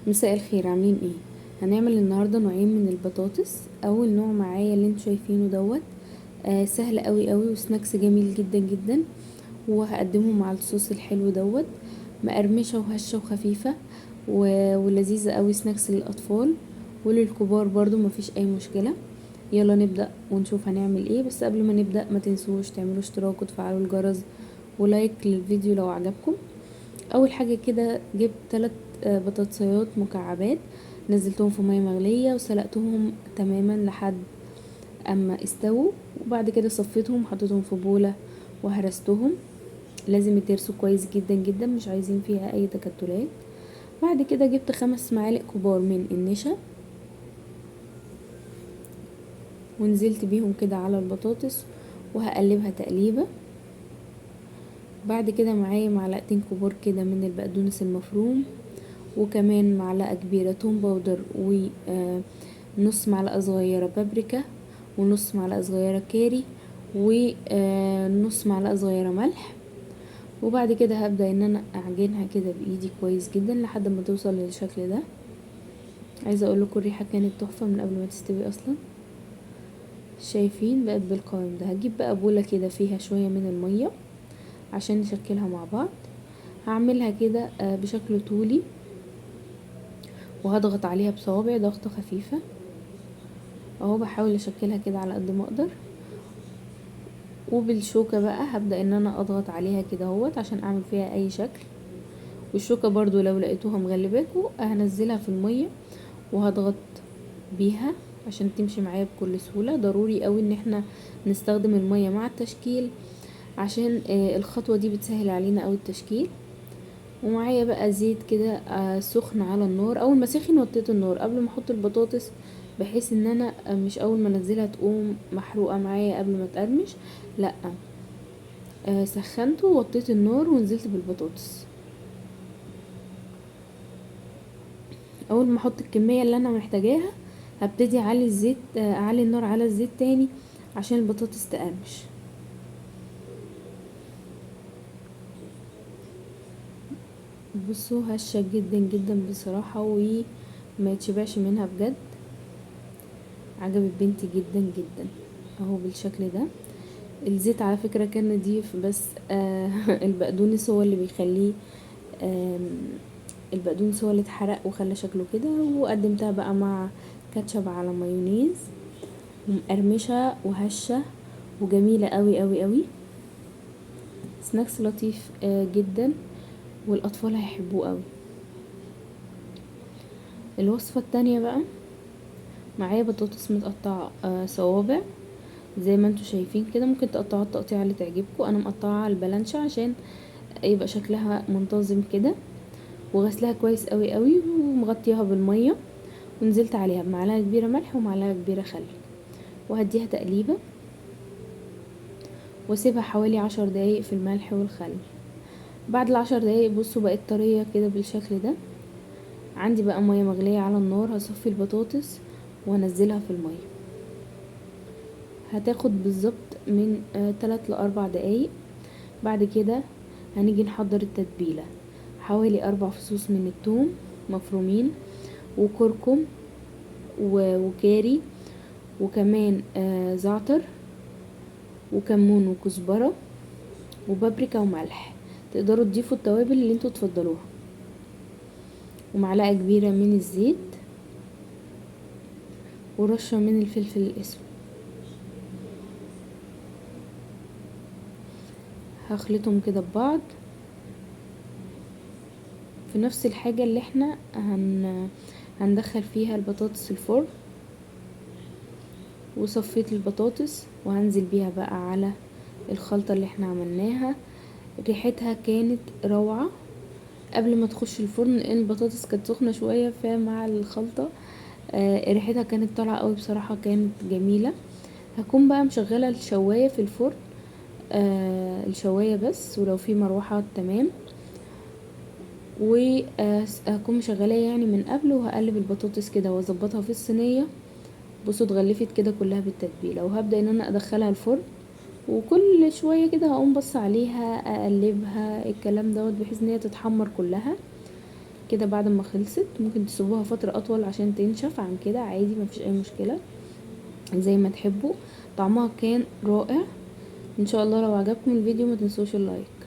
مساء الخير، عاملين ايه؟ هنعمل النهارده نوعين من البطاطس. اول نوع معايا اللي انتوا شايفينه دوت. سهل قوي قوي وسناكس جميل جدا جدا، وهقدمه مع الصوص الحلو دوت. مقرمشه وهشه وخفيفه ولذيذه قوي، سناكس للاطفال وللكبار برضو مفيش اي مشكله. يلا نبدأ ونشوف هنعمل ايه. بس قبل ما نبدأ ما تنسوش تعملوا اشتراك وتفعلوا الجرس ولايك للفيديو لو عجبكم. اول حاجه كده جبت 3 بطاطسيات مكعبات، نزلتهم في ميه مغليه وسلقتهم تماما لحد اما استووا، وبعد كده صفيتهم وحطيتهم في بوله وهرستهم. لازم يترسوا كويس جدا جدا، مش عايزين فيها اي تكتلات. بعد كده جبت 5 معالق كبار من النشا ونزلت بيهم كده على البطاطس وهقلبها تقليبه. بعد كده معايا معلقتين كبار كده من البقدونس المفروم، وكمان معلقة كبيرة توم باودر، ونص معلقة صغيرة بابريكا، ونص معلقة صغيرة كاري، ونص معلقة صغيرة ملح. وبعد كده هبدأ ان انا اعجنها كده بايدي كويس جدا لحد ما توصل للشكل ده. عايزة اقول لكم الريحة كانت تحفة من قبل ما تستوي اصلا. شايفين بقت بالقوام ده. هجيب بقى بولة كده فيها شوية من المية عشان نشكلها مع بعض. هعملها كده بشكل طولي، وهضغط عليها بصوابعي ضغطة خفيفة اهو. بحاول اشكلها كده على قد ما اقدر، وبالشوكة بقى هبدأ ان انا اضغط عليها كده اهوت عشان اعمل فيها اي شكل. والشوكة برضو لو لقيتوها مغلباكوا هنزلها في المية وهضغط بيها عشان تمشي معايا بكل سهولة. ضروري قوي ان احنا نستخدم المية مع التشكيل عشان الخطوة دي بتسهل علينا قوي التشكيل. ومعايا بقى زيت كده سخن على النار. اول ما سخن وطيت النار قبل ما احط البطاطس، بحيث ان انا مش اول ما انزلها تقوم محروقه معايا قبل ما تقرمش، لا. سخنته ووطيت النار ونزلت بالبطاطس. اول ما احط الكميه اللي انا محتاجاها هبتدي اعلي الزيت، اعلي النار على الزيت تاني عشان البطاطس تقرمش. بصوا هشة جدا جدا بصراحه، وما يتشبعش منها بجد. عجبت بنتي جدا جدا اهو بالشكل ده. الزيت على فكرة كان نضيف، بس البقدونس هو اللي بيخليه، البقدونس هو اللي اتحرق وخلى شكله كده. وقدمتها بقى مع كاتشب على مايونيز، ومقرمشة وهشة وجميلة قوي قوي قوي. سناكس لطيف جدا، والاطفال هيحبوه قوي. الوصفة التانية بقى معايا بطاطس متقطعة صوابع زي ما انتوا شايفين كده. ممكن تقطعوا التقطيعة اللي تعجبكم. انا مقطعة البلانشا عشان يبقى شكلها منتظم كده، وغسلها كويس قوي قوي ومغطيها بالميه، ونزلت عليها بمعلقه كبيره ملح ومعلقه كبيره خل، وهديها تقليبه واسيبها حوالي 10 دقايق في الملح والخل. بعد ال10 دقايق بصوا بقت طريه كده بالشكل ده. عندي بقى ميه مغليه على النار، هصفي البطاطس وانزلها في الميه. هتاخد بالظبط من 3 ل4 دقايق. بعد كده هنيجي نحضر التتبيله. حوالي 4 فصوص من الثوم مفرومين، وكركم وكاري، وكمان زعتر وكمون وكزبرة وبابريكا وملح. تقدروا تضيفوا التوابل اللي انتوا تفضلوها، ومعلقة كبيرة من الزيت، ورشة من الفلفل الاسود. هخلطهم كده ببعض في نفس الحاجة اللي احنا هندخل فيها البطاطس الفرن. وصفيت البطاطس وهنزل بيها بقى على الخلطة اللي احنا عملناها. ريحتها كانت روعة قبل ما تخش الفرن، لان البطاطس كانت سخنة شوية، فمع الخلطة ريحتها كانت طالعة قوي بصراحة، كانت جميلة. هكون بقى مشغلة الشواية في الفرن، الشواية بس، ولو في مروحة تمام. وهكون مشغلاه يعني من قبل، وهقلب البطاطس كده واظبطها في الصينية. بصوا اتغلفت كده كلها بالتتبيلة، وهبدأ ان انا ادخلها الفرن. وكل شوية كده هقوم بص عليها اقلبها الكلام دوت بحيث ان هي تتحمر كلها. كده بعد ما خلصت. ممكن تسيبوها فترة اطول عشان تنشف عن كده عادي، مفيش اي مشكلة، زي ما تحبوا. طعمها كان رائع. ان شاء الله لو عجبكم الفيديو ما تنسوش اللايك.